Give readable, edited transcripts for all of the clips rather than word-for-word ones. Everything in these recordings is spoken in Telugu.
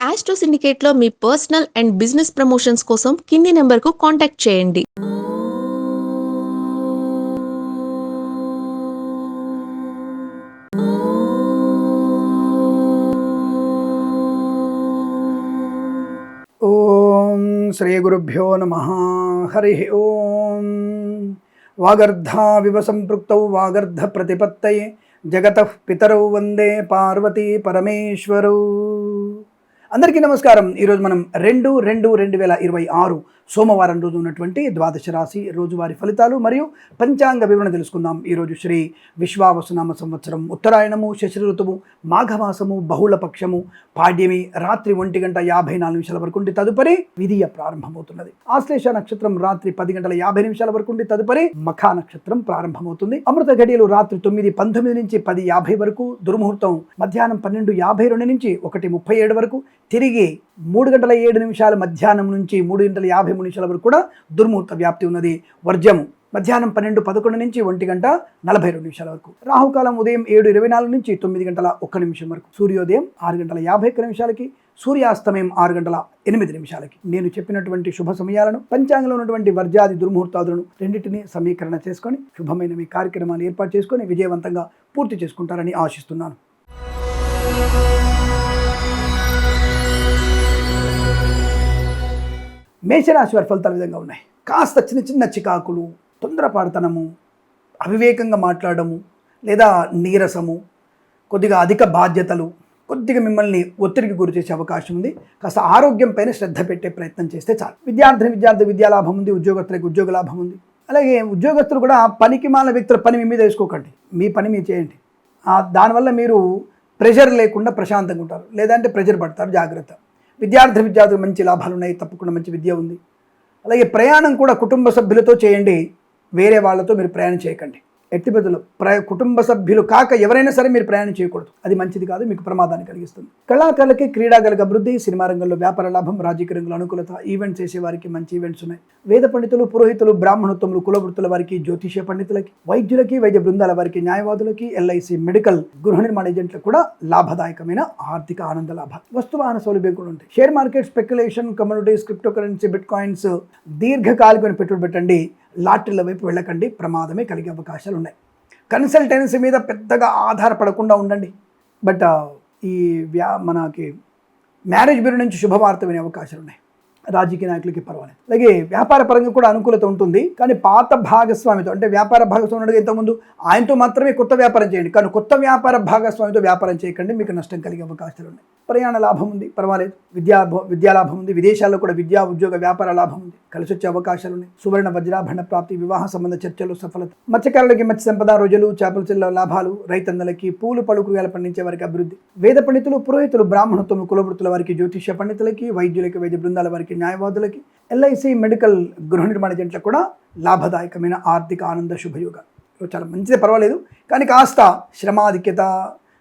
ఆస్ట్రో సిండికేట్లో మీ పర్సనల్ అండ్ బిజినెస్ ప్రమోషన్స్ కోసం కింది నెంబర్కు కాంటాక్ట్ చేయండి. ఓం శ్రీ గురుభ్యో నమః. హరి ఓం. వాగర్ధావివ సంపృక్తౌ వాగర్ధ ప్రతిపత్తయే జగతః పితరౌ వందే పార్వతీ పరమేశ్వరౌ. అందరికీ నమస్కారం. ఈరోజు మనం 2/2/2026 సోమవారం రోజు ఉన్నటువంటి ద్వాదశ రాశి రోజువారి ఫలితాలు మరియు పంచాంగ వివరణ తెలుసుకుందాం. ఈరోజు శ్రీ విశ్వావసునామ సంవత్సరం, ఉత్తరాయణము, శశి ఋతువు, మాఘమాసము, బహుళ పక్షము, పాడ్యమి రాత్రి 1:54 వరకు ఉండి తదుపరి విధియ ప్రారంభమవుతున్నది. ఆశ్లేష నక్షత్రం రాత్రి 10:50 వరకు ఉండి తదుపరి మఖా నక్షత్రం ప్రారంభమవుతుంది. అమృత గడియలు రాత్రి 9:19 నుంచి 10:50 వరకు, దుర్ముహూర్తం మధ్యాహ్నం 12:52 నుంచి 1:37 వరకు, తిరిగి 3:07 మధ్యాహ్నం నుంచి 3:53 వరకు కూడా దుర్ముహూర్త వ్యాప్తి ఉన్నది. వర్జము మధ్యాహ్నం 12:11 నుంచి 1:42 వరకు, రాహుకాలం ఉదయం 7:24 నుంచి 9:01 వరకు, సూర్యోదయం 6:51 సూర్యాస్తమయం 6:08. నేను చెప్పినటువంటి శుభ సమయాలను, పంచాంగంలో ఉన్నటువంటి వర్జాది దుర్ముహూర్తాదులను రెండింటినీ సమీకరణ చేసుకొని శుభమైన మీ కార్యక్రమాన్ని ఏర్పాటు చేసుకొని విజయవంతంగా పూర్తి చేసుకుంటారని ఆశిస్తున్నాను. మేషరాశి వారి ఫలితాలు విధంగా ఉన్నాయి. కాస్త చిన్న చిన్న చికాకులు, తొందరపాటుతనము, అవివేకంగా మాట్లాడము లేదా నీరసము, కొద్దిగా అధిక బాధ్యతలు కొద్దిగా మిమ్మల్ని ఒత్తిడికి గురి చేసే అవకాశం ఉంది. కాస్త ఆరోగ్యం పైన శ్రద్ధ పెట్టే ప్రయత్నం చేస్తే చాలు. విద్యార్థి విద్యాలాభం ఉంది, ఉద్యోగస్తులకు ఉద్యోగ లాభం ఉంది. అలాగే ఉద్యోగస్తులు కూడా పనికి మాలిన వ్యక్తుల పని మీ మీద వేసుకోకండి, మీ పని మీరు చేయండి. దానివల్ల మీరు ప్రెషర్ లేకుండా ప్రశాంతంగా ఉంటారు, లేదంటే ప్రెషర్ పడతారు, జాగ్రత్త. విద్యార్థులకు మంచి లాభాలు ఉన్నాయి, తప్పకుండా మంచి విద్య ఉంది. అలాగే ప్రయాణం కూడా కుటుంబ సభ్యులతో చేయండి, వేరే వాళ్ళతో మీరు ప్రయాణం చేయకండి. ఎట్టి బదులు కుటుంబ సభ్యులు కాక ఎవరైనా సరే మీరు ప్రయాణం చేయకూడదు, అది మంచిది కాదు, మీకు ప్రమాదాన్ని కలిగిస్తుంది. కళాకారులకి క్రీడాకారులకు అభివృద్ధి, సినిమా రంగంలో వ్యాపార లాభం, రాజకీయ రంగంలో అనుకూలత, ఈవెంట్స్ చేసే వారికి మంచి ఈవెంట్స్ ఉన్నాయి. వేద పండితులు, పురోహితులు, బ్రాహ్మణోత్తములు, కులవృత్తుల వారికి, జ్యోతిష పండితులకి, వైద్యులకి, వైద్య బృందాల వారికి, న్యాయవాదులకి, ఎల్ఐసి, మెడికల్, గృహ నిర్మాణ ఏజెంట్లకు కూడా లాభదాయకమైన ఆర్థిక ఆనంద లాభాలు, వస్తువాహన సౌలభ్యం కూడా ఉంటాయి. Share market, speculation, commodities, crypto currency, bit coins దీర్ఘకాలికమైన పెట్టుబడి పెట్టండి. లాటరీల వైపు వెళ్ళకండి, ప్రమాదమే కలిగే అవకాశాలు ఉన్నాయి. కన్సల్టెన్సీ మీద పెద్దగా ఆధారపడకుండా ఉండండి. బట్ మనకి మ్యారేజ్ బ్యూరో నుంచి శుభవార్త వినే అవకాశాలు ఉన్నాయి. రాజకీయ నాయకులకి పర్వాలేదు. అలాగే వ్యాపార పరంగా కూడా అనుకూలత ఉంటుంది. కానీ పాత భాగస్వామితో, అంటే వ్యాపార భాగస్వామి ఇంతకుముందు ఆయనతో మాత్రమే కొత్త వ్యాపారం చేయండి, కానీ కొత్త వ్యాపార భాగస్వామితో వ్యాపారం చేయకండి, మీకు నష్టం కలిగే అవకాశాలు ఉన్నాయి. ప్రయాణ లాభం ఉంది, పర్వాలేదు. విద్యా లాభం ఉంది, విదేశాల్లో కూడా విద్యా ఉద్యోగ వ్యాపార లాభం ఉంది, కలిసి వచ్చే అవకాశాలు ఉన్నాయి. సువర్ణ వజ్రాభరణ ప్రాప్తి, వివాహ సంబంధ చర్చలు సఫలత. మత్స్యకారులకి మత్స్య సంపద, రోజులు, చేపల చెల్ల లాభాలు. రైతన్నలకి పూలు పళ్ళు కూరగాయలు పండించే వారికి అభివృద్ధి. వేద పండితులు, పురోహితులు, బ్రాహ్మణత్వం, కులవృత్తుల వారికి, జ్యోతిష పండితులకి, వైద్యులకి, వైద్య బృందాల వారికి, న్యాయవాదులకి, ఎల్ఐసి, మెడికల్, గృహ నిర్మాణ ఏజెంట్లకు కూడా లాభదాయకమైన ఆర్థిక ఆనంద శుభయోగాలు. చాలా మంచిదే, పర్వాలేదు. కానీ కాస్త శ్రమాధిక్యత,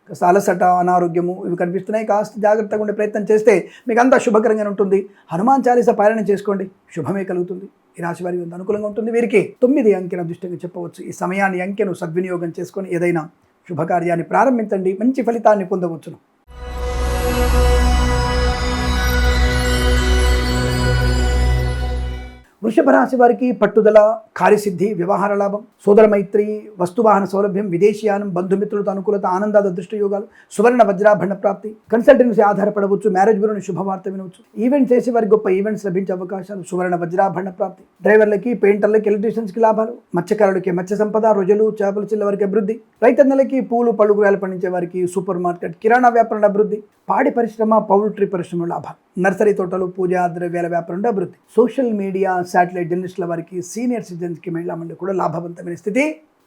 కాస్త అలసట, అనారోగ్యము ఇవి కనిపిస్తున్నాయి. కాస్త జాగ్రత్తగా ఉండే ప్రయత్నం చేస్తే మీకు అంతా శుభకరంగా ఉంటుంది. హనుమాన్ చాలీసా పారాయణ చేసుకోండి, శుభమే కలుగుతుంది. ఈ రాశి వారికి అనుకూలంగా ఉంటుంది. వీరికి 9 అంకెను అదృష్టంగా చెప్పవచ్చు. ఈ సమయాన్ని, అంకెను సద్వినియోగం చేసుకొని ఏదైనా శుభకార్యాన్ని ప్రారంభించండి, మంచి ఫలితాన్ని పొందవచ్చును. వృషభ రాశి వారికి పట్టుదల, కార్యసిద్ధి, వ్యవహార లాభం, సోదర మైత్రి, వస్తువాహన సౌలభ్యం, విదేశీయానం, బంధుమిత్రులతో అనుకూలత, ఆనందాద అదృష్ట యోగాలు, సువర్ణ వజ్రాభరణ ప్రాప్తి, కన్సల్టెన్సీ ఆధారపడవచ్చు, మ్యారేజ్ బ్యూరోని శుభవార్త వినవచ్చు, ఈవెంట్స్ చేసే వారికి గొప్ప ఈవెంట్స్ లభించే అవకాశాలు, సువర్ణ వజ్రాభరణ ప్రాప్తి, డ్రైవర్లకి, పెయింటర్లకి, ఎలక్ట్రీషియన్స్కి లాభాలు, మత్స్యకారులకి మత్స్య సంపద, రోజులు, చేపల చిల్ల వారికి అభివృద్ధి, రైతన్నలకి పూలు పళ్ళు కూరగాయలు పండించే వారికి సూపర్ మార్కెట్, కిరాణా వ్యాపారం అభివృద్ధి, పాడి పరిశ్రమ, పౌల్ట్రీ పరిశ్రమ లాభాలు, నర్సరీ తోటలు, పూజా ద్రవ్యాల వ్యాపారం అభివృద్ధి, సోషల్ మీడియా, శాటిలైట్ జర్నలిస్టుల వారికి, సీనియర్ సిటిజన్స్కి, మహిళా మండలి కూడా లాభవంతమైన స్థితి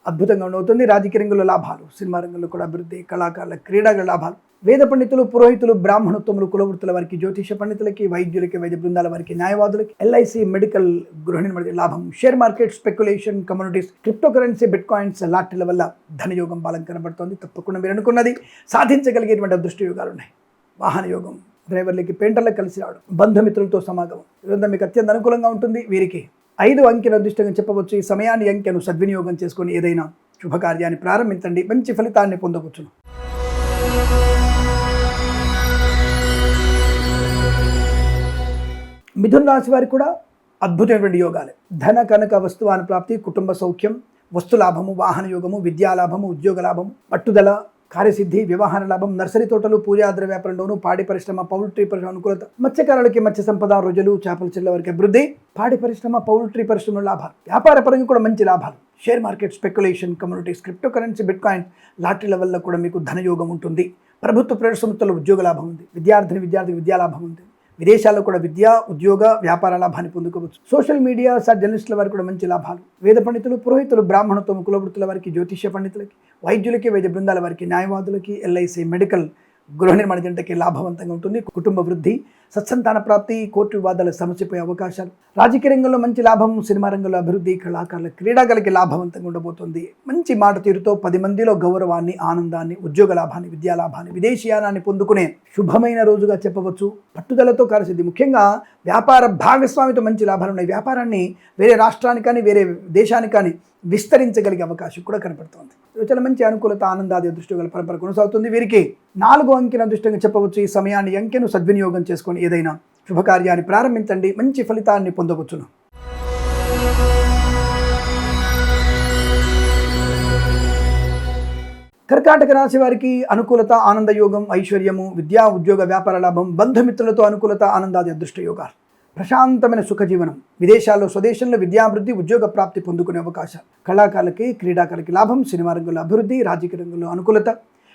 అద్భుతంగా ఉండవుతుంది. రాజకీయ రంగంలో లాభాలు, సినిమా రంగంలో కూడా అభివృద్ధి, కళాకారుల, క్రీడాల లాభాలు, వేద పండితులు, పురోహితులు, బ్రాహ్మణోత్తములు, కులవృత్తుల వారికి, జ్యోతిష పండితులకి, వైద్యులకి, వైద్య బృందాల వారికి, న్యాయవాదులకి, ఎల్ఐసి, మెడికల్, గృహ నిర్మాణ లాభం, share market, speculation, commodities, crypto currency, bitcoins, లాటరీల వల్ల ధనయోగం బాలం కనబడుతోంది. తప్పకుండా మీరు అనుకున్నది సాధించగలిగేటువంటి అదృష్ట యోగాలు ఉన్నాయి. వాహన యోగం, డ్రైవర్లకి, పెయింటర్లకు కలిసి రావడం, బంధుమిత్రులతో సమాగమం, ఇదంతా మీకు అత్యంత అనుకూలంగా ఉంటుంది. వీరికి 5 అంకెను అదృష్టంగా చెప్పవచ్చు. ఈ సమయాన్ని, అంకెను సద్వినియోగం చేసుకొని ఏదైనా శుభకార్యాన్ని ప్రారంభించండి, మంచి ఫలితాన్ని పొందవచ్చును. మిథున రాశి వారికి కూడా అద్భుతమైనటువంటి యోగాలే. ధన కనక వస్తువాన ప్రాప్తి, కుటుంబ సౌఖ్యం, వస్తు లాభము, వాహన యోగము, విద్యా లాభము, ఉద్యోగ లాభము, పట్టుదల, కార్యసిద్ధి, వ్యవహార లాభం, నర్సరీ తోటలు, పూజాద్ర వ్యాపారంలోను, పాడి పరిశ్రమ, పౌల్ట్రీ పరిశ్రమ అనుకూలత, మత్స్యకారులకి మత్స్య సంపద, రొయ్యలు, చేపల చెల్ల వారికి అభివృద్ధి, పాడి పరిశ్రమ, పౌల్ట్రీ పరిశ్రమ లాభాలు, వ్యాపార పరంగా కూడా మంచి లాభాలు, share market, speculation, communities, crypto currency, bitcoin, లాటరీల వల్ల కూడా మీకు ధనయోగం ఉంటుంది. ప్రభుత్వ ప్రైవేట్ సంస్థల్లో ఉద్యోగ లాభం ఉంది. విద్యార్థికి విద్యా లాభం ఉంది. విదేశాల్లో కూడా విద్యా, ఉద్యోగ, వ్యాపార లాభాన్ని పొందుకోవచ్చు. సోషల్ మీడియా, జర్నలిస్టుల వారికి కూడా మంచి లాభాలు. వేద పండితులు, పురోహితులు, బ్రాహ్మణత్వం, కులవృత్తుల వారికి, జ్యోతిష్య పండితులకి, వైద్యులకి, వైద్య బృందాల వారికి, న్యాయవాదులకి, ఎల్ఐసి, మెడికల్, గృహ నిర్మాణ జంటకి లాభవంతంగా ఉంటుంది. కుటుంబ వృద్ధి, సత్సంతాన ప్రాప్తి, కోర్టు వివాదాల సమస్యపోయే అవకాశాలు, రాజకీయ రంగంలో మంచి లాభం, సినిమా రంగంలో అభివృద్ధి, కళాకారుల, క్రీడాకారులకి లాభవంతంగా ఉండబోతుంది. మంచి మాట తీరుతో 10 మందిలో గౌరవాన్ని, ఆనందాన్ని, ఉద్యోగ లాభాన్ని, విద్యా లాభాన్ని, విదేశీయానాన్ని పొందుకునే శుభమైన రోజుగా చెప్పవచ్చు. పట్టుదలతో కార్యసిద్ధి, ముఖ్యంగా వ్యాపార భాగస్వామితో మంచి లాభాలు ఉన్నాయి. వ్యాపారాన్ని వేరే రాష్ట్రానికి కానీ వేరే దేశానికి కానీ విస్తరించగలిగే అవకాశం కూడా కనపడుతుంది. చాలా మంచి అనుకూలత, ఆనందాది అదృష్టం పరంపర కొనసాగుతుంది. వీరికి 4 అంకెను అదృష్టంగా చెప్పవచ్చు. ఈ సమయాన్ని, అంకెను సద్వినియోగం చేసుకొని ఏదైనా శుభకార్యాన్ని ప్రారంభించండి, మంచి ఫలితాన్ని పొందవచ్చును. కర్కాటక రాశి వారికి అనుకూలత, ఆనందయోగం, ఐశ్వర్యము, విద్యా, ఉద్యోగ, వ్యాపార లాభం, బంధుమిత్రులతో అనుకూలత, ఆనందాది అదృష్ట యోగాలు, ప్రశాంతమైన సుఖజీవనం, విదేశాల్లో, స్వదేశంలో విద్యాభివృద్ధి, ఉద్యోగ ప్రాప్తి పొందుకునే అవకాశాలు, కళాకారులకి, క్రీడాకారులకి లాభం, సినిమా రంగంలో అభివృద్ధి, రాజకీయ రంగంలో అనుకూలత,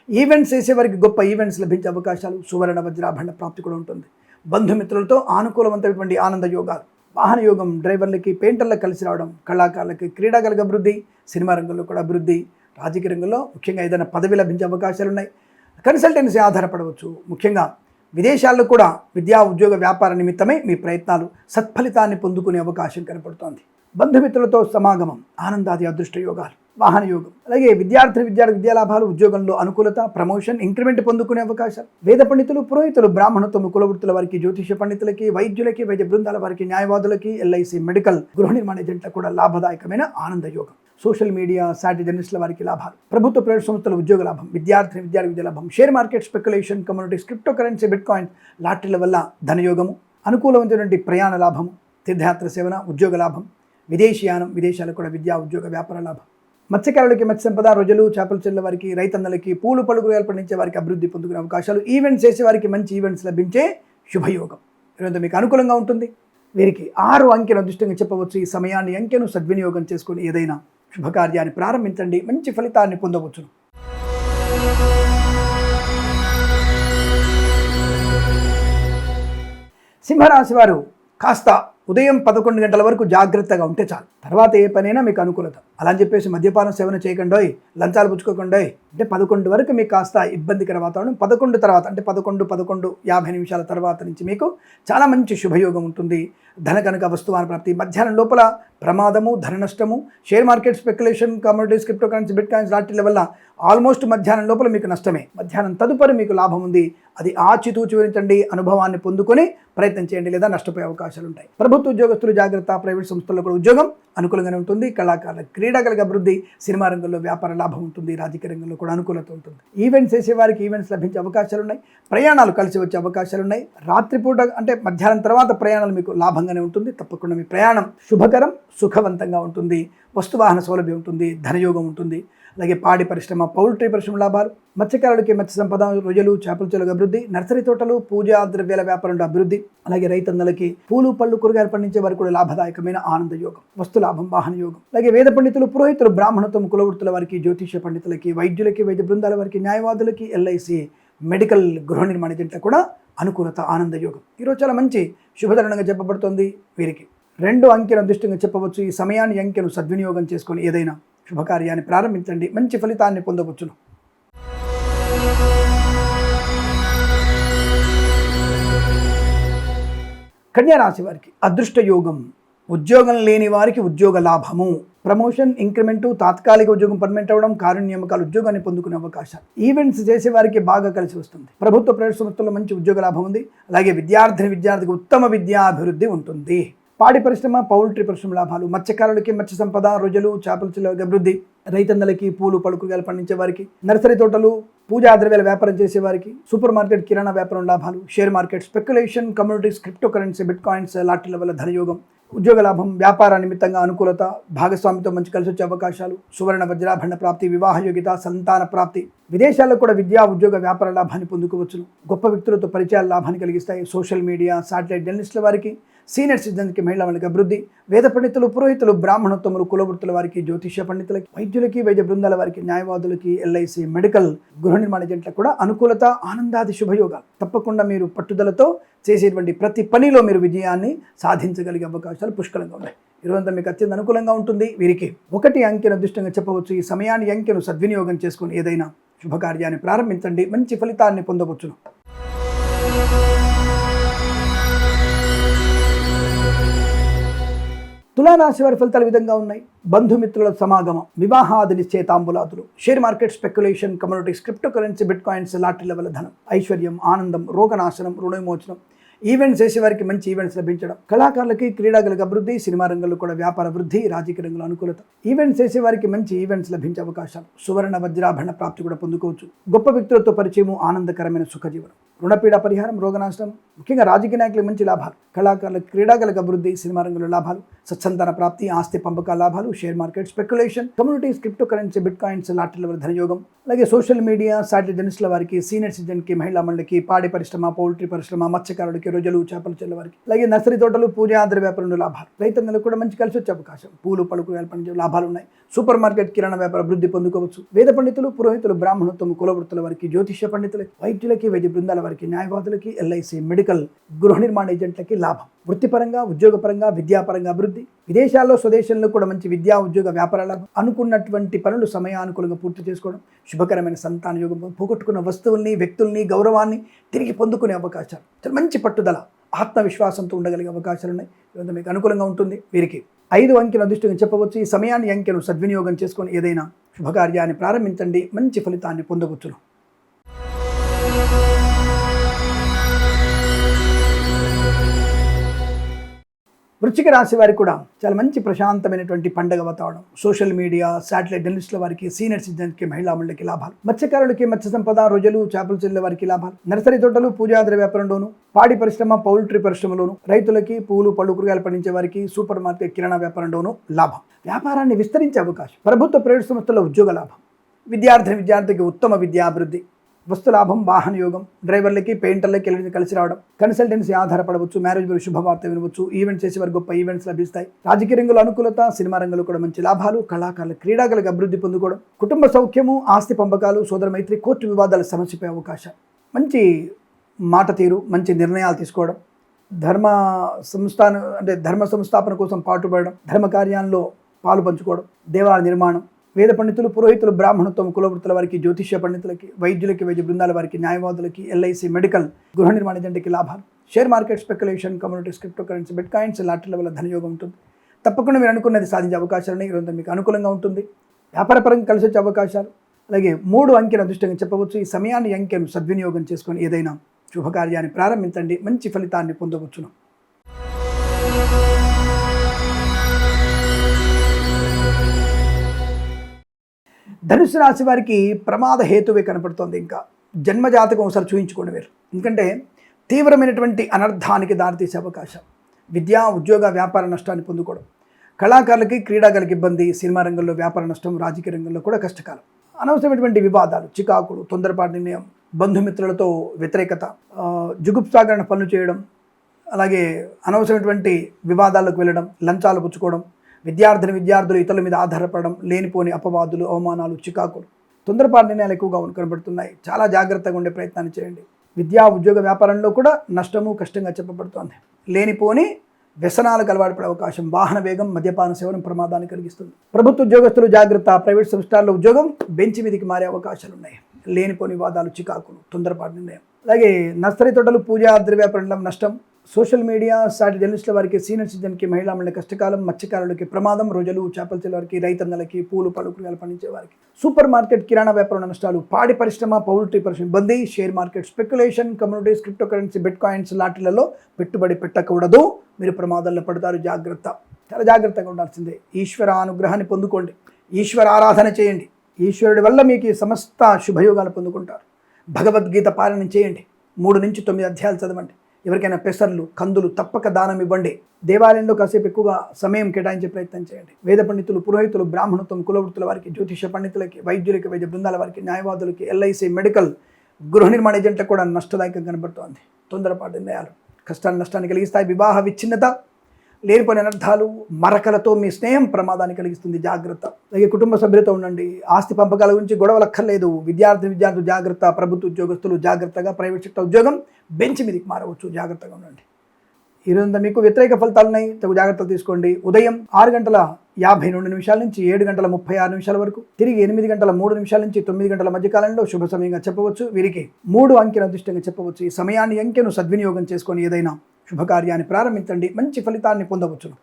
ఈవెంట్స్ చేసేవారికి గొప్ప ఈవెంట్స్ లభించే అవకాశాలు, సువర్ణ వజ్రాభరణ ప్రాప్తి కూడా ఉంటుంది. బంధుమిత్రులతో అనుకూలవంతమైనటువంటి ఆనంద యోగాలు, వాహన యోగం, డ్రైవర్లకి, పెయింటర్లకు కలిసి రావడం, కళాకారులకి, క్రీడాకారులకు అభివృద్ధి, సినిమా రంగంలో కూడా అభివృద్ధి, రాజకీయ రంగంలో ముఖ్యంగా ఏదైనా పదవి లభించే అవకాశాలు ఉన్నాయి. కన్సల్టెన్సీ ఆధారపడవచ్చు. ముఖ్యంగా విదేశాల్లో కూడా విద్యా, ఉద్యోగ, వ్యాపార నిమిత్తమై మీ ప్రయత్నాలు సత్ఫలితాన్ని పొందుకునే అవకాశం కనపడుతోంది. బంధుమిత్రులతో సమాగమం, ఆనందాది అదృష్ట యోగాలు, వాహన యోగం, అలాగే విద్యా లాభాలు, ఉద్యోగంలో అనుకూలత, ప్రమోషన్, ఇంక్రిమెంట్ పొందుకునే అవకాశాలు, వేద పండితులు, పురోహితులు, బ్రాహ్మణత్వం, కులవృత్తుల వారికి, జ్యోతిష పండితులకి, వైద్యులకి, వైద్య బృందాల వారికి, న్యాయవాదులకి, ఎల్ఐసి, మెడికల్, గృహ నిర్మాణ జంటలకు కూడా లాభదాయకమైన ఆనంద యోగం. సోషల్ మీడియా, జర్నలిస్టుల వారికి లాభాలు, ప్రభుత్వ ప్రైవేట్ సంస్థల ఉద్యోగ లాభం, విద్యార్థి విద్యా లాభం, share market, speculation, communities, crypto currency, bitcoin, లాటరీల వల్ల ధనయోగము, అనుకూలమైనటువంటి ప్రయాణ లాభము, తీర్థయాత్ర సేవన, ఉద్యోగ లాభం, విదేశీయానం, విదేశాలకు కూడా విద్యా, ఉద్యోగ, వ్యాపార లాభం, మత్స్యకారులకి మత్స్య సంపద, రొయ్యలు, చేపల చెల్ల వారికి, రైతన్నలకి, పూలు పళ్ళు కూరగాయలు పండించే వారికి అభివృద్ధి పొందుకునే అవకాశాలు, ఈవెంట్స్ చేసే వారికి మంచి ఈవెంట్స్ లభించే శుభయోగం. ఇదంతా మీకు అనుకూలంగా ఉంటుంది. వీరికి 6 అంకెను అదృష్టంగా చెప్పవచ్చు. ఈ సమయాన్ని, అంకెను సద్వినియోగం చేసుకుని ఏదైనా శుభకార్యాన్ని ప్రారంభించండి, మంచి ఫలితాన్ని పొందవచ్చును. సింహరాశి వారు కాస్త ఉదయం 11 గంటల వరకు జాగ్రత్తగా ఉంటే చాలు. తర్వాత ఏ పనైనా మీకు అనుకూలత. అలా అని చెప్పేసి మద్యపానం సేవన చేయకండోయ్, లంచాలు పుచ్చుకోకండోయ్. అంటే 11 వరకు మీకు కాస్త ఇబ్బందికర వాతావరణం. 11 తర్వాత అంటే 11:50 నిమిషాల తర్వాత నుంచి మీకు చాలా మంచి శుభయోగం ఉంటుంది. ధన కనుక వస్తువాన ప్రాప్తి, మధ్యాహ్నం లోపల ప్రమాదము, ధన నష్టము, share market, speculation, commodities, crypto currency, bitcoins, లాటరీల వల్ల ఆల్మోస్ట్ మధ్యాహ్నం లోపల మీకు నష్టమే. మధ్యాహ్నం తదుపరి మీకు లాభం ఉంది. అది ఆచితూచి వివరించండి, అనుభవాన్ని పొందుకొని ప్రయత్నం చేయండి, లేదా నష్టపోయే అవకాశాలు ఉంటాయి. ప్రభుత్వ ఉద్యోగస్తులు జాగ్రత్త, ప్రైవేట్ సంస్థల్లో కూడా ఉద్యోగం అనుకూలంగానే ఉంటుంది. కళాకారుల, క్రీడాకారులకు అభివృద్ధి, సినిమా రంగంలో వ్యాపార లాభం ఉంటుంది. రాజకీయ రంగంలో కూడా అనుకూలత ఉంటుంది. ఈవెంట్స్ చేసేవారికి ఈవెంట్స్ లభించే అవకాశాలు ఉన్నాయి. ప్రయాణాలు కలిసి వచ్చే అవకాశాలు ఉన్నాయి. రాత్రిపూట అంటే మధ్యాహ్నం తర్వాత ప్రయాణాలు మీకు లాభంగానే ఉంటుంది. తప్పకుండా మీ ప్రయాణం శుభకరం, సుఖవంతంగా ఉంటుంది. వస్తువాహన సౌలభ్యం ఉంటుంది, ధనయోగం ఉంటుంది. అలాగే పాడి పరిశ్రమ, పౌల్ట్రీ పరిశ్రమ లాభాలు, మత్స్యకారులకి మత్స్య సంపద, రొయ్యలు, చేపల చెరువు అభివృద్ధి, నర్సరీ తోటలు, పూజా ద్రవ్యాల వ్యాపారంలో అభివృద్ధి, అలాగే రైతన్నలకి పూలు పళ్ళు కూరగాయలు పండించే వారికి కూడా లాభదాయకమైన ఆనంద యోగం, వస్తు లాభం, వాహన యోగం. అలాగే వేద పండితులు, పురోహితులు, బ్రాహ్మణత్వం, కులవృత్తుల వారికి, జ్యోతిష పండితులకి, వైద్యులకి, వైద్య బృందాల వారికి, న్యాయవాదులకి, ఎల్ఐసి, మెడికల్, గృహ నిర్మాణ జంట కూడా అనుకూలత, ఆనంద యోగం. ఈరోజు చాలా మంచి శుభతరుణంగా చెప్పబడుతోంది. వీరికి 2 అంకెను అదృష్టంగా చెప్పవచ్చు. ఈ సమయాన్ని, అంకెను సద్వినియోగం చేసుకొని ఏదైనా శుభకార్యాన్ని ప్రారంభించండి, మంచి ఫలితాన్ని పొందవచ్చును. కన్యా రాశి వారికి అదృష్ట యోగం, ఉద్యోగం లేని వారికి ఉద్యోగ లాభము, ప్రమోషన్, ఇంక్రిమెంటు, తాత్కాలిక ఉద్యోగం పర్మనెంట్ అవ్వడం, కారుణ్యమకాలు, ఉద్యోగాన్ని పొందుకునే అవకాశాలు. ఈవెంట్స్ చేసే వారికి బాగా కలిసి వస్తుంది. ప్రభుత్వ ప్రైవేట్ సంస్థల్లో మంచి ఉద్యోగ లాభం ఉంది. అలాగే విద్యార్థికి ఉత్తమ విద్యాభివృద్ధి ఉంటుంది. పాడి పరిశ్రమ, పౌల్ట్రీ పరిశ్రమ లాభాలు. మత్స్యకారులకి మత్స్య సంపద, రొయ్యలు, చేపల చెరువుల అభివృద్ధి. రైతన్నలకి పూలు, పళ్ళు, కూరగాయలు పండించే వారికి, నర్సరీ తోటలు, పూజా ద్రవ్యాల వ్యాపారం చేసే వారికి, సూపర్ మార్కెట్, కిరాణా వ్యాపారం లాభాలు. Share market, speculation, communities, crypto currency, bitcoins, లాటరీల వల్ల ధనయోగం. ఉద్యోగ లాభం, వ్యాపార నిమిత్తంగా అనుకూలత, భాగస్వామితో మంచి కలిసి వచ్చే అవకాశాలు. సువర్ణ వజ్రాభరణ ప్రాప్తి, వివాహ యోగ్యత, సంతాన ప్రాప్తి. విదేశాల్లో కూడా విద్యా, ఉద్యోగ, వ్యాపార లాభాన్ని పొందుకోవచ్చును. గొప్ప వ్యక్తులతో పరిచయాల లాభాన్ని కలిగిస్తాయి. సోషల్ మీడియా, శాటిలైట్ జర్నలిస్టుల వారికి, సీనియర్ సిటిజన్స్కి, మహిళా వాళ్ళకి అభివృద్ధి. వేద పండితులు, పురోహితులు, బ్రాహ్మణోత్తములు, కులవృత్తుల వారికి, జ్యోతిష్య పండితులకి, వైద్యులకి, వైద్య బృందాల వారికి, న్యాయవాదులకి, ఎల్ఐసి, మెడికల్, గృహ నిర్మాణ ఏజెంట్లకు కూడా అనుకూలత, ఆనందాది శుభయోగాలు. తప్పకుండా మీరు పట్టుదలతో చేసేటువంటి ప్రతి పనిలో మీరు విజయాన్ని సాధించగలిగే అవకాశాలు పుష్కలంగా ఉన్నాయి. ఈరోజంతా మీకు అత్యంత అనుకూలంగా ఉంటుంది. వీరికి 1 అంకెను అదృష్టంగా చెప్పవచ్చు. ఈ సమయాన్ని, అంకెను సద్వినియోగం చేసుకుని ఏదైనా శుభకార్యాన్ని ప్రారంభించండి, మంచి ఫలితాన్ని పొందవచ్చును. తులారాశి వారి ఫలితాలు విధంగా ఉన్నాయి. బంధుమిత్రుల సమాగమం, వివాహాది నిశ్చయితాంబులాదులు. Share market, speculation, communities, crypto currency, bitcoins, లాటరీల వల్ల ధనం, ఐశ్వర్యం, ఆనందం, రోగనాశనం, రుణ విమోచనం. ఈవెంట్స్ చేసే వారికి మంచి ఈవెంట్స్ లభించడం. కళాకారులకి, క్రీడాకులకు అభివృద్ధి. సినిమా రంగంలో కూడా వ్యాపార వృద్ధి, రాజకీయ రంగంలో అనుకూలత. ఈవెంట్స్ చేసే వారికి మంచి ఈవెంట్స్ లభించే అవకాశాలు. సువర్ణ వజ్రాభరణ ప్రాప్తి కూడా పొందుకోవచ్చు. గొప్ప వ్యక్తులతో పరిచయము, ఆనందకరమైన సుఖజీవనం. రుణపీడ పరిహారం, రోగనాశనం. ముఖ్యంగా రాజకీయ నాయకులకు మంచి లాభాలు. కళాకారులకు, క్రీడాకులకు అభివృద్ధి. సినిమా రంగంలో లాభాలు. సత్సంతాన ప్రాప్తి, ఆస్తి పంపకాల లాభాలు. Share market, speculation, communities, crypto currency, bitcoins, లాటరీల వల్ల ధనయోగం. అలాగే సోషల్ మీడియా, శాటిలైట్ జర్నలిస్టుల వారికి, సీనియర్ సిటిజన్కి, మహిళా మండలికి, పాడి పరిశ్రమ, పౌల్ట్రీ పరిశ్రమ, మత్స్యకారుడికి, రొయ్యలు, చేపల చెరువుల వారికి, అలాగే నర్సరీ తోటలు, పూజా ద్రవ్య వ్యాపారంలో లాభాలు. రైతన్నలకు కూడా మంచి కలిసి వచ్చే అవకాశం. పూలు, పళ్ళు, కూరగాయలు పండించే లాభాలు ఉన్నాయి. సూపర్ మార్కెట్, కిరాణా వ్యాపార అభివృద్ధి పొందుకోవచ్చు. వేద పండితులు, పురోహితులు, బ్రాహ్మణోత్తమ, కులవృత్తుల వారికి, జ్యోతిష్య పండితులకి, వైద్యులకి, వైద్య బృందాల వారికి, న్యాయవాదులకి, ఎల్ఐసి, మెడికల్, గృహ నిర్మాణ ఏజెంట్లకి లాభం. వృత్తిపరంగా, ఉద్యోగపరంగా, విద్యాపరంగా అభివృద్ధి. విదేశాల్లో, స్వదేశంలో కూడా మంచి విద్యా, ఉద్యోగ, వ్యాపార లాభం. అనుకున్నటువంటి పనులు సమయానుకూలంగా పూర్తి చేసుకోవడం. శుభకరమైన సంతాన యోగం. పోగొట్టుకున్న వస్తువుల్ని, వ్యక్తుల్ని, గౌరవాన్ని తిరిగి పొందుకునే అవకాశాలు. చాలా మంచి పట్టుదల, ఆత్మవిశ్వాసంతో ఉండగలిగే అవకాశాలు ఉన్నాయి. ఇదంతా మీకు అనుకూలంగా ఉంటుంది. వీరికి 5 అంకెను అదృష్టంగా చెప్పవచ్చు. ఈ సమయాన్ని, అంకెను సద్వినియోగం చేసుకొని ఏదైనా శుభకార్యాన్ని ప్రారంభించండి, మంచి ఫలితాన్ని పొందవచ్చును. వృశ్చిక రాశి వారికి కూడా చాలా మంచి ప్రశాంతమైనటువంటి పండగ వాతావరణం. సోషల్ మీడియా, శాటిలైట్ జర్నలిస్టుల వారికి, సీనియర్ సిటిజన్స్కి, మహిళా మండలికి లాభాలు. మత్స్యకారులకి, మత్స్య సంపద, రొయ్యలు, చేపల చెరువుల వారికి లాభాలు. నర్సరీ తోటలు, పూజా ద్రవ్య వ్యాపారంలోను, పాడి పరిశ్రమ, పౌల్ట్రీ పరిశ్రమలోను, రైతులకి, పూలు, పళ్ళు, కూరగాయలు పండించే వారికి, సూపర్ మార్కెట్, కిరాణా వ్యాపారంలోను లాభం. వ్యాపారాన్ని విస్తరించే అవకాశం. ప్రభుత్వ, ప్రైవేట్ సంస్థల్లో ఉద్యోగ లాభం. విద్యార్థికి ఉత్తమ విద్యాభివృద్ధి. వస్తు లాభం, వాహన యోగం. డ్రైవర్లకి, పెయింటర్లకి, ఎవరిని కలిసి రావడం. కన్సల్టెన్సీ ఆధారపడవచ్చు. మ్యారేజ్ గురించి శుభవార్త వినవచ్చు. ఈవెంట్స్ చేసే వారికి గొప్ప ఈవెంట్స్ లభిస్తాయి. రాజకీయ రంగంలో అనుకూలత. సినిమా రంగంలో కూడా మంచి లాభాలు. కళాకారులు, క్రీడాకులకు అభివృద్ధి పొందుకోవడం. కుటుంబ సౌఖ్యము, ఆస్తి పంపకాలు, సోదర మైత్రి, కోర్టు వివాదాల సమస్యపై అవకాశం. మంచి మాట తీరు, మంచి నిర్ణయాలు తీసుకోవడం. ధర్మ సంస్థాపన కోసం పాటుపడడం. ధర్మ కార్యాల్లో పాలు పంచుకోవడం. దేవాలయ నిర్మాణం. వేద పండితులు, పురోహితులు, బ్రాహ్మణోత్తమ, కులవృత్తుల వారికి, జ్యోతిష్య పండితులకి, వైద్యులకి, వైద్య బృందాల వారికి, న్యాయవాదులకి, ఎల్ఐసి, మెడికల్, గృహ నిర్మాణ ఏజెంట్కి లాభాలు. Share market, speculation, communities, crypto currency, bitcoins, లాటరీల వల్ల ధనయోగం ఉంటుంది. తప్పకుండా మీరు అనుకున్నది సాధించే అవకాశాలని ఈరోజు మీకు అనుకూలంగా ఉంటుంది. వ్యాపారపరంగా కలిసి వచ్చే అవకాశాలు. అలాగే 3 అంకెను అదృష్టంగా చెప్పవచ్చు. ఈ సమయాన్ని, అంకెను సద్వినియోగం చేసుకొని ఏదైనా శుభకార్యాన్ని ప్రారంభించండి, మంచి ఫలితాన్ని పొందవచ్చును. ధనుసు రాశి వారికి ప్రమాద హేతువే కనపడుతోంది. ఇంకా జన్మజాతకం ఒకసారి చూయించుకోండి మీరు. ఎందుకంటే తీవ్రమైనటువంటి అనర్థానికి దారితీసే అవకాశం. విద్యా, ఉద్యోగ, వ్యాపార నష్టాన్ని పొందుకోవడం. కళాకారులకి, క్రీడాకారులకి ఇబ్బంది. సినిమా రంగంలో వ్యాపార నష్టం. రాజకీయ రంగంలో కూడా కష్టకాలం. అనవసరమైనటువంటి వివాదాలు, చికాకులు, తొందరపాటు నిర్ణయం, బంధుమిత్రులతో వ్యతిరేకత, జుగుప్సాకరణ పనులు చేయడం. అలాగే అనవసరమైనటువంటి వివాదాలకు వెళ్ళడం, లంచాలు పుచ్చుకోవడం. విద్యార్థులు ఇతరుల మీద ఆధారపడడం. లేనిపోని అపవాదులు, అవమానాలు, చికాకులు, తొందరపాటు నిర్ణయాలు ఎక్కువగా కనబడుతున్నాయి. చాలా జాగ్రత్తగా ఉండే ప్రయత్నాన్ని చేయండి. విద్యా, ఉద్యోగ, వ్యాపారంలో కూడా నష్టము, కష్టంగా చెప్పబడుతోంది. లేనిపోని వ్యసనాలకు అలవాటు పడే అవకాశం. వాహన వేగం, మద్యపాన సేవనం ప్రమాదాన్ని కలిగిస్తుంది. ప్రభుత్వ ఉద్యోగస్తులు జాగ్రత్త. ప్రైవేట్ సంస్థల్లో ఉద్యోగం బెంచ్ మీదకి మారే అవకాశాలు ఉన్నాయి. లేనిపోని వివాదాలు, చికాకులు, తొందరపాటు నిర్ణయం. అలాగే నర్సరీ తోటలు, పూజా ద్రవ్య వ్యాపారంలో నష్టం. సోషల్ మీడియా సాటి జర్నలిస్టుల వారికి, సీనియర్ సిటిజన్కి, మహిళా మండలి కష్టకాలం, మత్స్యకారులకి ప్రమాదం, రోజులు, చేపల చెల్లవారికి, రైతన్నలకి, పూలు పళ్ళు కూరగాయలు పండించే వారికి, సూపర్ మార్కెట్, కిరాణా వ్యాపారం నష్టాలు, పాడి పరిశ్రమ, పౌల్ట్రీ పరిశ్రమ ఇబ్బంది, share market speculation, communities, crypto currency, bitcoins లాటరీలలో పెట్టుబడి పెట్టకూడదు. మీరు ప్రమాదాల్లో పడతారు. జాగ్రత్త, చాలా జాగ్రత్తగా ఉండాల్సిందే. ఈశ్వర అనుగ్రహాన్ని పొందుకోండి, ఈశ్వర ఆరాధన చేయండి. ఈశ్వరుడి వల్ల మీకు ఈ సమస్త శుభయోగాలు పొందుకుంటారు. భగవద్గీత పాలన చేయండి. 3 నుంచి 9 అధ్యాయాలు చదవండి. ఎవరికైనా పెసర్లు, కందులు తప్పక దానం ఇవ్వండి. దేవాలయంలో కాసేపు ఎక్కువగా సమయం కేటాయించే ప్రయత్నం చేయండి. వేద పండితులు, పురోహితులు, బ్రాహ్మణత్వం, కులవృత్తుల వారికి, జ్యోతిష పండితులకి, వైద్యులకి, వైద్య బృందాల వారికి, న్యాయవాదులకి, ఎల్ఐసి, మెడికల్, గృహ నిర్మాణ ఏజెంట్లకు కూడా నష్టదాయకంగా కనబడుతోంది. తొందరపాటు నిర్ణయాలు కష్టాన్ని నష్టాన్ని కలిగిస్తాయి. వివాహ విచ్ఛిన్నత, లేనిపోయిన అనర్థాలు, మరకలతో మీ స్నేహం ప్రమాదాన్ని కలిగిస్తుంది. జాగ్రత్త. అలాగే కుటుంబ సభ్యులతో ఉండండి. ఆస్తి పంపకాల గురించి గొడవలు అక్కర్లేదు. విద్యార్థులు జాగ్రత్త. ప్రభుత్వ ఉద్యోగస్తులు జాగ్రత్తగా. ప్రైవేట్ సెక్టర్ ఉద్యోగం బెంచ్ మీదకి మారవచ్చు. జాగ్రత్తగా ఉండండి. ఈరోజు మీకు వ్యతిరేక ఫలితాలు ఉన్నాయి. తగు జాగ్రత్తలు తీసుకోండి. ఉదయం 6:52 నుంచి 7:36 వరకు, తిరిగి 8:03 నుంచి 9 మధ్య కాలంలో శుభ సమయంగా చెప్పవచ్చు. వీరికి 3 అంకెను అదృష్టంగా చెప్పవచ్చు. ఈ సమయాన్ని, అంకెను సద్వినియోగం చేసుకొని ఏదైనా శుభకార్యాన్ని ప్రారంభించండి. మంచి ఫలితాన్ని పొందవచ్చును.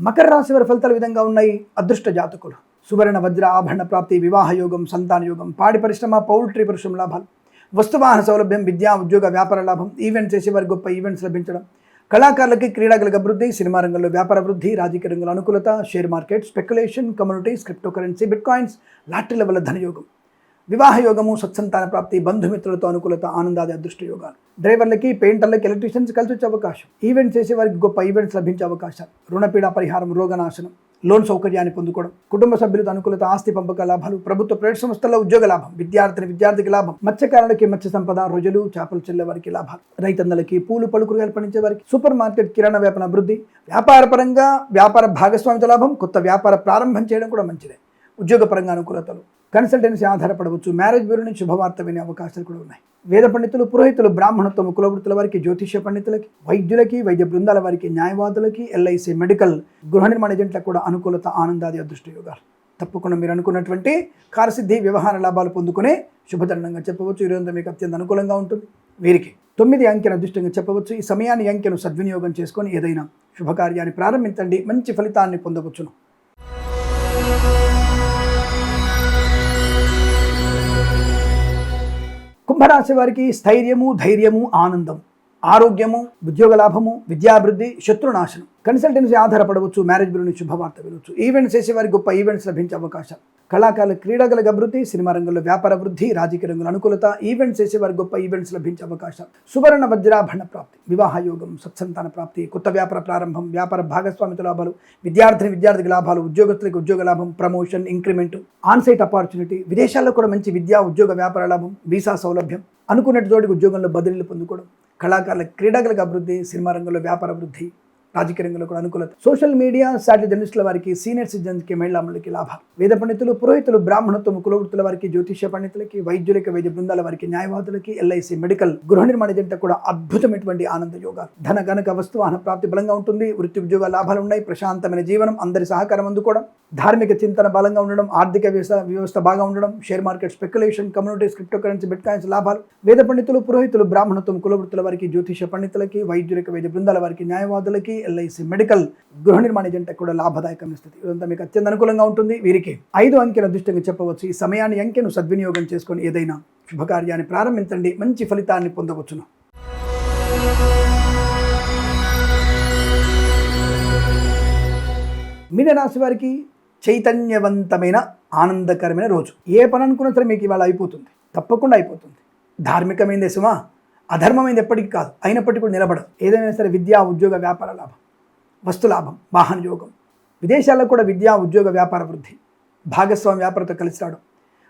మకర రాశి వారి ఫలితాలు విధంగా ఉన్నాయి. అదృష్ట జాతకులు సువర్ణ వజ్ర ఆభరణ ప్రాప్తి, వివాహ యోగం, సంతాన యోగం, పాడి పరిశ్రమ, పౌల్ట్రీ పరిశ్రమ లాభాలు, వస్తువాహన సౌలభ్యం, విద్యా ఉద్యోగ వ్యాపార లాభం, ఈవెంట్స్ చేసేవారి గొప్ప ఈవెంట్స్ లభించడం, కళాకారులకి, క్రీడాకులకు అభివృద్ధి, సినిమా రంగంలో వ్యాపార అభివృద్ధి, రాజకీయ రంగంలో అనుకూలత, share market speculation, communities, crypto currency, bitcoins, లాటరీల వల్ల ధనయోగం, వివాహ యోగము, సత్సంతాన ప్రాప్తి, బంధుమిత్రులతో అనుకూలత, ఆనందాది అదృష్ట యోగాలు, డ్రైవర్లకి, పెయింటర్లకి, ఎలక్ట్రీషియన్స్ కలిసి వచ్చే అవకాశం, ఈవెంట్స్ చేసే వారికి గొప్ప ఈవెంట్స్ లభించే అవకాశాలు, రుణపీడ పరిహారం, రోగనాశనం, లోన్ సౌకర్యాన్ని పొందుకోవడం, కుటుంబ సభ్యులతో అనుకూలత, ఆస్తి పంపక లాభాలు, ప్రభుత్వ ప్రైవేట్ సంస్థల్లో ఉద్యోగ లాభం, విద్యార్థికి లాభం, మత్స్యకారులకి మత్స్య సంపద, రోజులు, చేపలు చెల్లే వారికి లాభాలు, రైతన్నలకి, పూలు పళ్ళు కూరగాయలు పండించే వారికి, సూపర్ మార్కెట్, కిరాణా వ్యాపార అభివృద్ధి, వ్యాపార పరంగా వ్యాపార భాగస్వామితో లాభం, కొత్త వ్యాపార ప్రారంభం చేయడం కూడా మంచిదే, ఉద్యోగపరంగా అనుకూలతలు, కన్సల్టెన్సీ ఆధారపడవచ్చు, మ్యారేజ్ బ్యూరో నుంచి శుభవార్త వినే అవకాశాలు కూడా ఉన్నాయి. వేద పండితులు, పురోహితులు, బ్రాహ్మణత్వం, కులవృత్తుల వారికి, జ్యోతిష్య పండితులకి, వైద్యులకి, వైద్య బృందాల వారికి, న్యాయవాదులకి, ఎల్ఐసి, మెడికల్, గృహ నిర్మాణ ఏజెంట్లకు కూడా అనుకూలత, ఆనందాది అదృష్ట యోగాలు. తప్పకుండా మీరు అనుకున్నటువంటి కార్యసిద్ధి, వ్యవహార లాభాలు పొందుకునే శుభతరుణంగా చెప్పవచ్చు. ఈరోజు మీకు అత్యంత అనుకూలంగా ఉంటుంది. వీరికి 9 అంకెను అదృష్టంగా చెప్పవచ్చు. ఈ సమయాన్ని, అంకెను సద్వినియోగం చేసుకొని ఏదైనా శుభకార్యాన్ని ప్రారంభించండి. మంచి ఫలితాన్ని పొందవచ్చును. కుంభరాశి వారికి స్థైర్యము, ధైర్యము, ఆనందం, ఆరోగ్యము, ఉద్యోగ లాభము, విద్యాభివృద్ధి, శత్రునాశనం, కన్సల్టెన్సీ ఆధారపడవచ్చు, మ్యారేజ్ బ్యూరో నుంచి శుభవార్త వినవచ్చు, ఈవెంట్స్ చేసే వారికి గొప్ప ఈవెంట్స్ లభించే అవకాశాలు, కళాకారుల, క్రీడాకులకు అభివృద్ధి, సినిమా రంగంలో వ్యాపార అభివృద్ధి, రాజకీయ రంగంలో అనుకూలత, ఈవెంట్స్ చేసే వారికి గొప్ప ఈవెంట్స్ లభించే అవకాశాలు, సువర్ణ వజ్రాభరణ ప్రాప్తి, వివాహ యోగం, సత్సంతాన ప్రాప్తి, కొత్త వ్యాపార ప్రారంభం, వ్యాపార భాగస్వామిత లాభాలు, విద్యార్థికి లాభాలు, ఉద్యోగస్తులకు ఉద్యోగ లాభం, ప్రమోషన్, ఇంక్రిమెంట్, ఆన్సైట్ ఆపర్చునిటీ, విదేశాల్లో కూడా మంచి విద్యా ఉద్యోగ వ్యాపార లాభం, వీసా సౌలభ్యం, అనుకున్నట్టు తోటికి ఉద్యోగంలో బదిలీలు పొందుకోవడం, కళాకారుల, క్రీడాకులకు అభివృద్ధి, సినిమా రంగంలో వ్యాపార అభివృద్ధి, రాజకీయ రంగంలో కూడా అనుకూలత, సోషల్ మీడియా సాటి జర్నలిస్టుల వారికి, సీనియర్ సిటిజన్స్కి, మహిళా మండలికి లాభాలు, వేద పండితులు, పురోహితులు, బ్రాహ్మణత్వం, కులవృత్తుల వారికి, జ్యోతిష్య పండితులకి, వైద్యులకి, వైద్య బృందాల వారికి, న్యాయవాదులకి, ఎల్ఐసి, మెడికల్, గృహ నిర్మాణ ఏజెంట్లకు కూడా అద్భుతమైనటువంటి ఆనంద యోగాలు, ధన గనక వస్తువాహన ప్రాప్తి బలంగా ఉంటుంది. వృత్తి ఉద్యోగ లాభాలు ఉన్నాయి. ప్రశాంతమైన జీవనం, అందరి సహకారం అందుకోవడం, ధార్మిక చింతన బలంగా ఉండడం, ఆర్థిక వ్యవస్థ బాగా ఉండడం, share market speculation, communities, crypto currency, bit coins లాభాలు, వేద పండితులు, పురోహితులు, బ్రాహ్మణత్వం, కులవృత్తుల వారికి, జ్యోతిష పండితులకి, వైద్యులకి, వైద్య బృందాల వారికి, న్యాయవాదులకి, ఎల్ఐసి, మెడికల్, గృహ నిర్మాణ ఏజెంట్లకు కూడా లాభదాయకమైన స్థితి. ఇదంతా మీకు అత్యంత అనుకూలంగా ఉంటుంది. వీరికి 5 అంకెను అదృష్టంగా చెప్పవచ్చు. ఈ సమయాన్ని, అంకెను సద్వినియోగం చేసుకొని ఏదైనా శుభకార్యాన్ని ప్రారంభించండి. మంచి ఫలితాన్ని పొందవచ్చును. మీనరాశి వారికి చైతన్యవంతమైన, ఆనందకరమైన రోజు. ఏ పని అనుకున్నా సరే మీకు ఇవాళ అయిపోతుంది, తప్పకుండా అయిపోతుంది. ధార్మికమైన దేశమా, అధర్మమైనది ఎప్పటికీ కాదు, అయినప్పటికీ కూడా నిలబడదు. ఏదైనా సరే విద్యా ఉద్యోగ వ్యాపార లాభం, వస్తు లాభం, వాహన యోగం, విదేశాల్లో కూడా విద్యా ఉద్యోగ వ్యాపార వృద్ధి, భాగస్వామి వ్యాపారంతో కలిసి రావడం,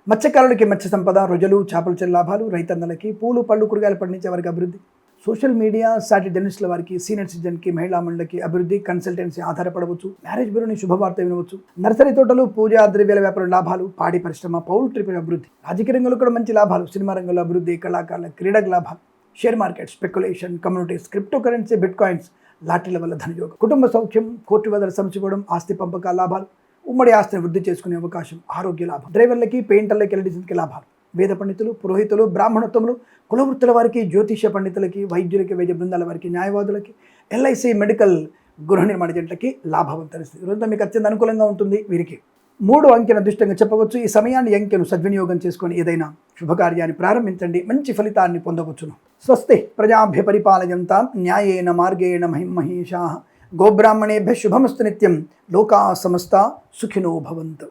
మత్స్యకారులకి మత్స్య సంపద, రోజులు, చేపల చెల్లి లాభాలు, రైతన్నలకి, పూలు పళ్ళు కూరగాయలు పండించే వారికి అభివృద్ధి, సోషల్ మీడియా సాటి జర్నలిస్టుల వారికి, సీనియర్ సిటిజన్కి, మహిళా మండలికి అభివృద్ధి, కన్సల్టెన్సీ ఆధారపడవచ్చు, మ్యారేజ్ బ్యూరోని శుభవార్త వినవచ్చు, నర్సరీ తోటలు, పూజా ద్రవ్యాల వ్యాపార లాభాలు, పాడి పరిశ్రమ, పౌల్ట్రీ అభివృద్ధి, రాజకీయ రంగంలో కూడా మంచి లాభాలు, సినిమా రంగంలో అభివృద్ధి, కళాకారుల, క్రీడకు లాభాలు, share market speculation, communities, crypto currency, bitcoins, లాటరీల వల్ల ధనయోగం, కుటుంబ సౌఖ్యం, కోర్టు వదల సంచుకోవడం, ఆస్తి పంపకాల లాభాలు, ఉమ్మడి ఆస్తిని వృద్ధి చేసుకునే అవకాశం, ఆరోగ్య లాభం, డ్రైవర్లకి, పెయింటర్లకి, ఎలక్ట్రీషియన్స్కి లాభాలు, వేద పండితులు, పురోహితులు, బ్రాహ్మణోత్తములు, కులవృత్తుల వారికి, జ్యోతిష పండితులకి, వైద్యులకి, వైద్య బృందాల వారికి, న్యాయవాదులకి, ఎల్ఐసి, మెడికల్, గృహ నిర్మాణ జంటలకి లాభవంతమైన స్థితి. రోజంతా మీకు అత్యంత అనుకూలంగా ఉంటుంది. వీరికి 3 అంకెను అదృష్టంగా చెప్పవచ్చు. ఈ సమయాన్ని, అంకెను సద్వినియోగం చేసుకొని ఏదైనా శుభకార్యాన్ని ప్రారంభించండి, మంచి ఫలితాన్ని పొందవచ్చును. స్వస్తి ప్రజాభ్య పరిపాలయంతాం న్యాయేన మార్గేణ మహిమహేషాః. గోబ్రాహ్మణేభ్య శుభమస్తు నిత్యం. లోకా సమస్తా సుఖినో భవంతు.